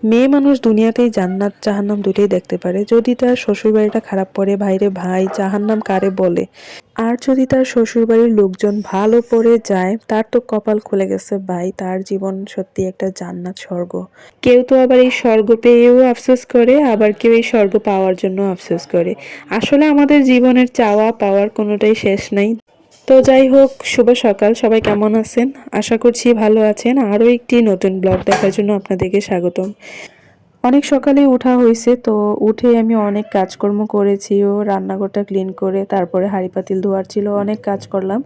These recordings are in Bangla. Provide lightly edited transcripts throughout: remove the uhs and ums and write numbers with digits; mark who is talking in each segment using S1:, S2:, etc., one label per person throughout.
S1: মেয়ে মানুষ দুনিয়াতেই জান্নাত জাহান্নাম দুটোই দেখতে পারে। যদি তার শ্বশুরবাড়িটা খারাপ পড়ে, ভাইরে ভাই জাহান্নাম কারে বলে। আর যদি তার শ্বশুরবাড়ির লোকজন ভালো পড়ে যায়, তার তো কপাল খুলে গেছে ভাই, তার জীবন সত্যি একটা জান্নাত স্বর্গ। কেউ তো আবার এই স্বর্গ পেয়েও আফসোস করে, আবার কেউ এই স্বর্গ পাওয়ার জন্য আফসোস করে। আসলে আমাদের জীবনের চাওয়া পাওয়ার কোনোটাই শেষ নাই। তো যাই হোক, শুভ সকাল, সবাই কেমন আছেন? আশা করছি ভালো আছেন। আরও একটি নতুন ব্লগ দেখার জন্য আপনাদেরকে স্বাগতম। অনেক সকালে উঠা হয়েছে, তো উঠে আমি অনেক কাজকর্ম করেছি, ও রান্নাঘরটা ক্লিন করে তারপরে হাঁড়ি পাতিল ধোয়ার ছিল, অনেক কাজ করলাম।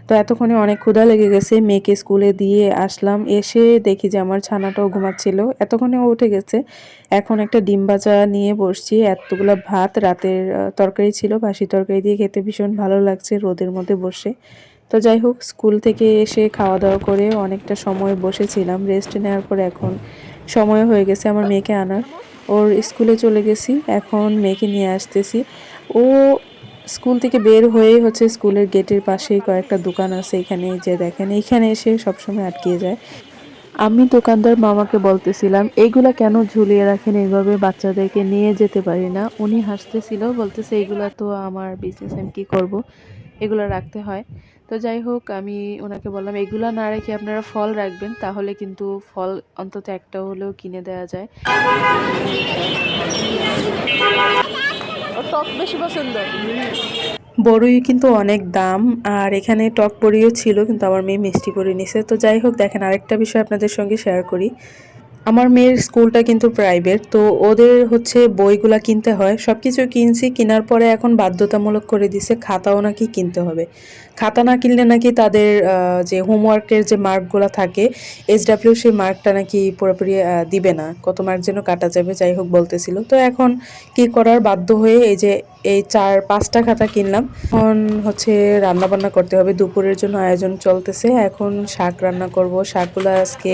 S1: তো এতক্ষণে অনেক ক্ষুধা লেগে গেছে, মেয়েকে স্কুলে দিয়ে আসলাম, এসে দেখি যে আমার ছানাটাও ঘুমাচ্ছিল। এতক্ষণে ও উঠে গেছে। এখন একটা ডিম ভাজা নিয়ে বসছি, এতগুলো ভাত, রাতের তরকারি ছিল, বাসি তরকারি দিয়ে খেতে ভীষণ ভালো লাগছে রোদের মধ্যে বসে। তো যাই হোক, স্কুল থেকে এসে খাওয়া দাওয়া করে অনেকটা সময় বসেছিলাম, রেস্ট নেওয়ার পর এখন সময় হয়ে গেছে আমার মেয়েকে আনার। ওর স্কুলে চলে গেছি, এখন মেয়েকে নিয়ে আসতেছি। ও স্কুল থেকে বের হয়েই হচ্ছে স্কুলের গেটের পাশেই কয়েকটা দোকান আছে, এখানে যে দেখেন এইখানে এসে সবসময় আটকিয়ে যায়। আমি দোকানদার মামাকে বলতেছিলাম এইগুলা কেন ঝুলিয়ে রাখেন এইভাবে, বাচ্চাদেরকে নিয়ে যেতে পারি না। উনি হাসতেছিল, বলতেছে এইগুলা তো আমার বিজনেস, আমি কি করব, এগুলো রাখতে হয়। তো যাই হোক, আমি ওনাকে বললাম এগুলা না রেখে আপনারা ফল রাখবেন, তাহলে কিন্তু ফল অন্তত একটা হলেও কিনে দেওয়া যায়। ওর টক বেশি পছন্দ। বড়ই কিন্তু অনেক দাম, আর এখানে টক বড়িও ছিল, কিন্তু আমার মেয়ে মিষ্টি বড়ি নিছে। তো যাই হোক, দেখেন আরেকটা বিষয় আপনাদের সঙ্গে শেয়ার করি। আমার মেয়ের স্কুলটা কিন্তু প্রাইভেট, তো ওদের হচ্ছে বইগুলা কিনতে হয়। সব কিছু কিনছি, কেনার পরে এখন বাধ্যতামূলক করে দিছে খাতাও নাকি কিনতে হবে। খাতা না কিনলে নাকি তাদের যে হোমওয়ার্কের যে মার্কগুলো থাকে, SW, সেই মার্কটা নাকি পুরোপুরি দিবে না, কত মার্ক যেন কাটা যাবে, যাই হোক বলতেছিল। তো এখন কি করার, বাধ্য হয়ে এই যে এই 4-5টা খাতা কিনলাম। এখন হচ্ছে রান্না বান্না করতে হবে, দুপুরের জন্য আয়োজন চলতেছে। এখন শাক রান্না করব, শাকগুলো আজকে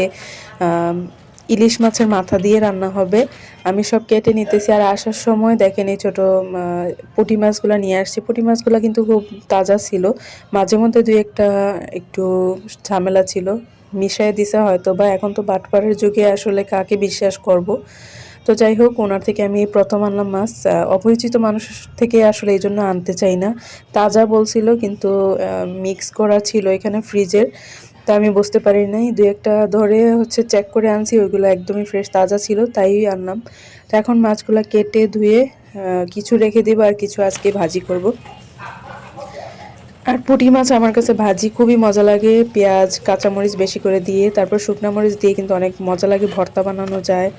S1: ইলিশ মাছের মাথা দিয়ে রান্না হবে। আমি সব কেটে নিতেছি, আর আসার সময় দেখেন এই ছোটো পুঁটি মাছগুলো নিয়ে আসছি। পুঁটি মাছগুলো কিন্তু খুব তাজা ছিল, মাঝে মধ্যে দুই একটা একটু ঝামেলা ছিল, মিশিয়ে দিছে হয়তো বা। এখন তো বাটপাড়ের যুগে আসলে কাকে বিশ্বাস করব। তো যাই হোক, ওনার থেকে আমি প্রথম আনলাম মাছ, অপরিচিত মানুষ থেকে আসলে এই জন্য আনতে চাই না। তাজা বলছিল, কিন্তু মিক্স করা ছিল এখানে ফ্রিজের, তা আমি বুঝতে পারি নাই। দুই একটা ধরে হচ্ছে চেক করে আনছি, ওইগুলো একদমই ফ্রেশ তাজা ছিল, তাই আনলাম। তো এখন মাছগুলো কেটে ধুয়ে কিছু রেখে দিব, আর কিছু আজকে ভাজি করব। আর পুঁটি মাছ আমার কাছে ভাজি খুবই মজা লাগে, পেঁয়াজ কাঁচামরিচ বেশি করে দিয়ে, তারপর শুকনো মরিচ দিয়ে কিন্তু অনেক মজা লাগে, ভর্তা বানানো যায়।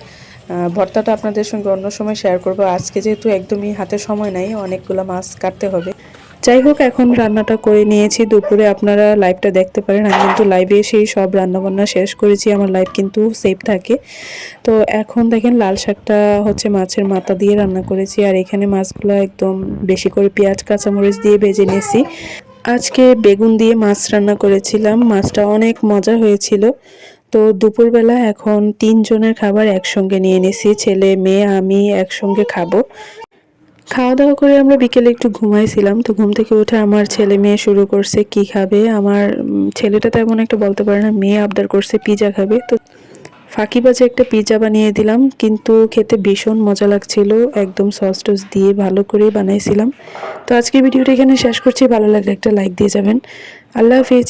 S1: ভর্তাটা আপনাদের সঙ্গে অন্য সময় শেয়ার করব, আজকে যেহেতু একদমই হাতে সময় নাই, অনেকগুলো মাছ কাটতে হবে। যাই হোক, এখন রান্নাটা করে নিয়েছি, দুপুরে আপনারা লাইভটা দেখতে পারেন। আমি কিন্তু লাইভে এসেই সব রান্নাবান্না শেষ করেছি, আমার লাইভ কিন্তু সেভ থাকে। তো এখন দেখেন লাল শাকটা হচ্ছে মাছের মাথা দিয়ে রান্না করেছি, আর এখানে মাছগুলো একদম বেশি করে পেঁয়াজ কাঁচামরিচ দিয়ে ভেজে নিয়েছি। আজকে বেগুন দিয়ে মাছ রান্না করেছিলাম, মাছটা অনেক মজা হয়েছিল। তো দুপুরবেলা এখন 3 জনের খাবার একসঙ্গে নিয়ে নিছি, ছেলে মেয়ে আমি একসঙ্গে খাবো। খাওয়া দাওয়া করে আমরা বিকেলে একটু ঘুমাইছিলাম, তো ঘুম থেকে উঠে আমার ছেলে মেয়ে শুরু করছে কি খাবে। আমার ছেলেটা তেমন একটা বলতে পারে না, মেয়ে আবদার করছে পিজা খাবে, তো ফাঁকিবাজে একটা পিজা বানিয়ে দিলাম, কিন্তু খেতে ভীষণ মজা লাগছিল, একদম সস টস দিয়ে ভালো করে বানাইছিলাম। তো আজকের ভিডিওটা এখানে শেষ করছি, ভালো লাগলে একটা লাইক দিয়ে যাবেন। আল্লাহ হাফিজ।